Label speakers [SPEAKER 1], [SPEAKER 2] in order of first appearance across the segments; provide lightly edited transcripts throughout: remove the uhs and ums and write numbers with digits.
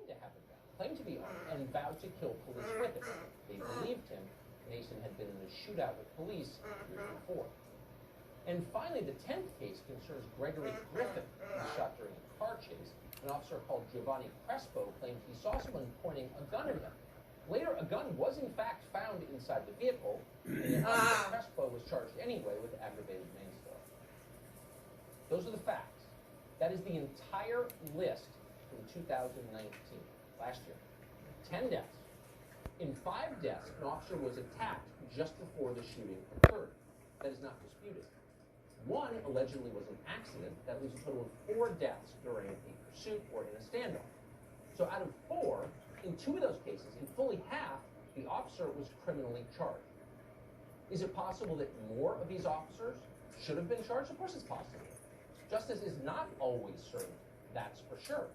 [SPEAKER 1] to have a gun, claimed to be armed, and vowed to kill police with it. They believed him. Mason had been in a shootout with police years before. And finally, the 10th case concerns Gregory Griffin, who was shot during a car chase. An officer called Giovanni Crespo claimed he saw someone pointing a gun at him. Later, a gun was in fact found inside the vehicle, and Officer Crespo was charged anyway with aggravated manslaughter. Those are the facts. That is the entire list from 2019, last year. 10 deaths. In 5 deaths, an officer was attacked just before the shooting occurred. That is not disputed. 1 allegedly was an accident. That leaves a total of 4 deaths during a pursuit or in a standoff. So out of 4, in 2 of those cases, in fully half, the officer was criminally charged. Is it possible that more of these officers should have been charged? Of course it's possible. Justice is not always served, that's for sure.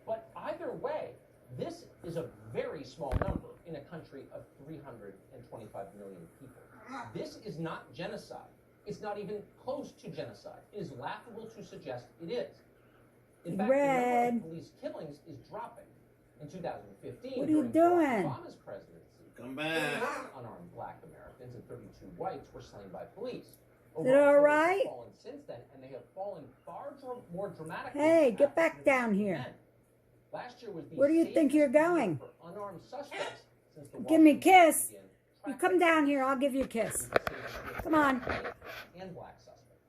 [SPEAKER 1] But either way, this is a very small number in a country of 325 million people. This is not genocide. It's not even close to genocide. It is laughable to suggest it is. In fact, the number of police killings is dropping. In 2015,
[SPEAKER 2] what are you
[SPEAKER 1] during
[SPEAKER 2] doing?
[SPEAKER 1] Obama's presidency,
[SPEAKER 3] Come back.
[SPEAKER 1] unarmed black Americans and 32 whites were slain by police.
[SPEAKER 2] Is it all right?
[SPEAKER 1] Have fallen since then, and they have fallen far more dramatically.
[SPEAKER 2] Hey, get back down here.
[SPEAKER 1] Last year was the
[SPEAKER 2] Where do you think you're going?
[SPEAKER 1] for unarmed suspects since the
[SPEAKER 2] Give me a kiss.
[SPEAKER 1] began
[SPEAKER 2] You come down here, I'll give you a kiss. Come on.
[SPEAKER 1] and black suspects.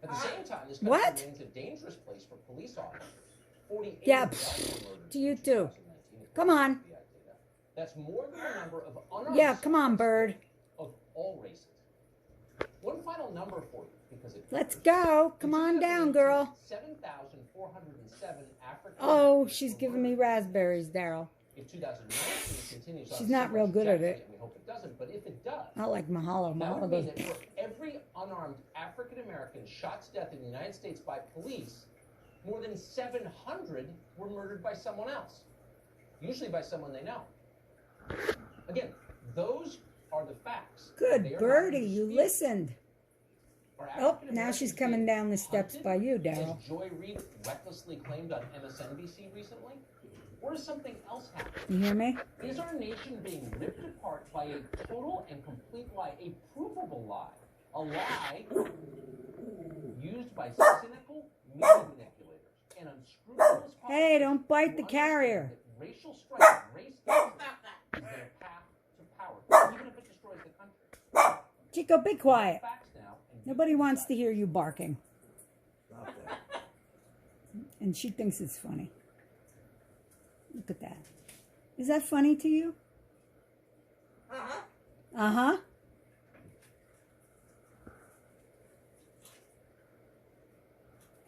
[SPEAKER 1] At the same time, this
[SPEAKER 2] What?
[SPEAKER 1] country remains a dangerous place for police officers. 48
[SPEAKER 2] Yeah,
[SPEAKER 1] adults were murdered
[SPEAKER 2] to you
[SPEAKER 1] in
[SPEAKER 2] too.
[SPEAKER 1] 2019.
[SPEAKER 2] Come on.
[SPEAKER 1] FBI data. That's more than the number of unarmed
[SPEAKER 2] Yeah, come on,
[SPEAKER 1] suspects
[SPEAKER 2] bird.
[SPEAKER 1] of all races. One final number for you, because it
[SPEAKER 2] Let's
[SPEAKER 1] matters.
[SPEAKER 2] go. Come on down, girl.
[SPEAKER 1] 7,407 African.
[SPEAKER 2] Oh, she's giving me raspberries, Daryl.
[SPEAKER 1] If 2019 continues,
[SPEAKER 2] She's not real good at it.
[SPEAKER 1] We hope it doesn't, but if it does,
[SPEAKER 2] I like Mahalo.
[SPEAKER 1] that
[SPEAKER 2] Mahalo
[SPEAKER 1] would mean
[SPEAKER 2] goes.
[SPEAKER 1] that for every unarmed African American shot to death in the United States by police, more than 700 were murdered by someone else, usually by someone they know. Again, those are the facts. They
[SPEAKER 2] Good
[SPEAKER 1] are not
[SPEAKER 2] birdie,
[SPEAKER 1] in
[SPEAKER 2] you
[SPEAKER 1] dispute.
[SPEAKER 2] listened.
[SPEAKER 1] Are
[SPEAKER 2] Oh,
[SPEAKER 1] African
[SPEAKER 2] now she's
[SPEAKER 1] Americans
[SPEAKER 2] coming
[SPEAKER 1] being
[SPEAKER 2] down the steps
[SPEAKER 1] hunted,
[SPEAKER 2] by you, Daryl.
[SPEAKER 1] as Joy Reid recklessly claimed on MSNBC recently? Or is something else happening?
[SPEAKER 2] You hear me?
[SPEAKER 1] Is our nation being ripped apart by a total and complete lie, a provable lie, a lie used by cynical media manipulators and unscrupulous
[SPEAKER 2] Hey, don't bite the
[SPEAKER 1] who
[SPEAKER 2] carrier.
[SPEAKER 1] understand that racial strife, race tension, is their path to power, even if it destroys the country.
[SPEAKER 2] Chico, be quiet.
[SPEAKER 1] Facts now, and
[SPEAKER 2] Nobody wants to hear you barking.
[SPEAKER 3] Stop that.
[SPEAKER 2] And she thinks it's funny. Look at that. Is that funny to you?
[SPEAKER 4] Uh-huh.
[SPEAKER 2] Uh-huh.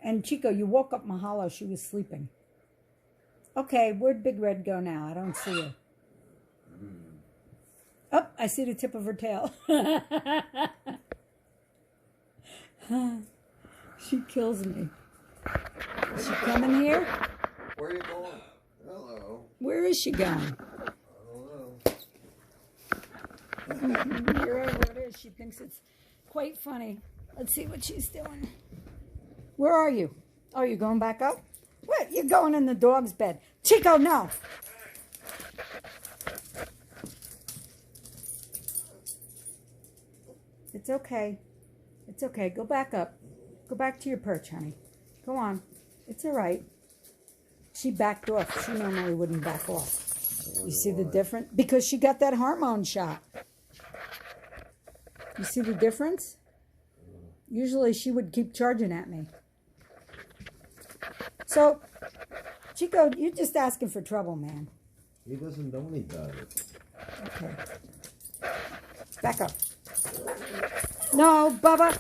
[SPEAKER 2] And Chico, you woke up Mahalo. She was sleeping. Okay, where'd Big Red go now? I don't see her. Oh, I see the tip of her tail. She kills me. Is she coming here?
[SPEAKER 3] Where are you going? Hello.
[SPEAKER 2] Where is she going?
[SPEAKER 3] I don't know.
[SPEAKER 2] Wherever it is, she thinks it's quite funny. Let's see what she's doing. Where are you? Oh, you're going back up? What? You're going in the dog's bed. Chico, no. It's okay. It's okay. Go back up. Go back to your perch, honey. Go on. It's all right. She backed off. She normally wouldn't back off. You see the difference? Because she got that hormone shot. You see the difference? Usually she would keep charging at me. So, Chico, you're just asking for trouble, man.
[SPEAKER 3] He doesn't know any better.
[SPEAKER 2] Okay. Back up. No, Bubba.